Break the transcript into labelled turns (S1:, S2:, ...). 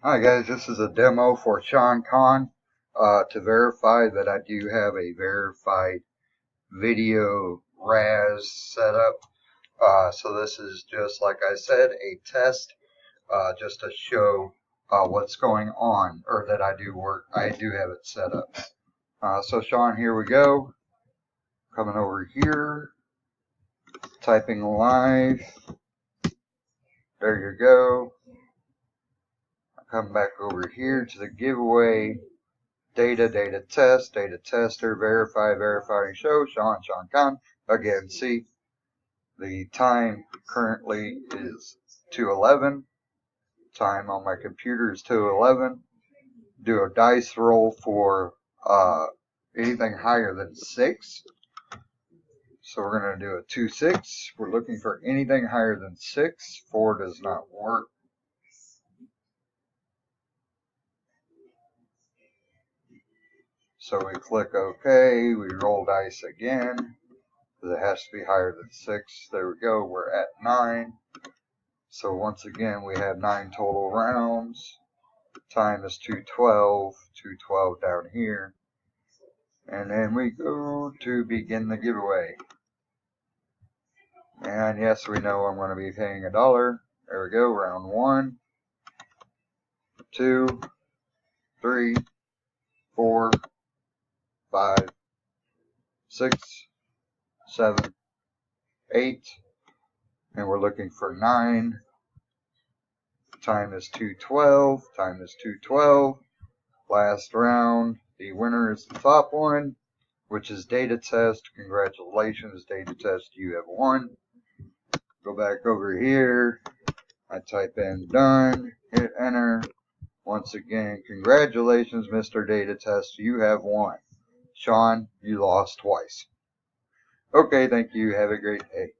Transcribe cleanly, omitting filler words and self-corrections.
S1: Hi guys, this is a demo for Sean Khan to verify that I do have a verified video RAS setup. So this is just like I said, a test just to show what's going on, or that I do have it set up. So Sean, here we go. Coming over here, typing live. There you go. Come back over here to the giveaway. Data tester, verify, show, Sean Khan. Again, see, the time currently is 2:11. Time on my computer is 2:11. Do a dice roll for anything higher than 6. So we're going to do a 2-6. We're looking for anything higher than 6. 4 does not work. So we click OK. We roll dice again. It has to be higher than 6. There we go. We're at 9. So once again, we have 9 total rounds. Time is 2:12. 2:12 down here. And then we go to begin the giveaway. And yes, we know I'm going to be paying $1. There we go. Round 1, 2, 3, 4, 5, 6, 7, 8. And we're looking for 9. Time is 2:12. Time is 2:12. Last round. The winner is the top one, which is data test. Congratulations, data test. You have won. Go back over here. I type in done. Hit enter. Once again, congratulations, Mr. Data Test. You have won. Sean, you lost twice. Okay, thank you. Have a great day.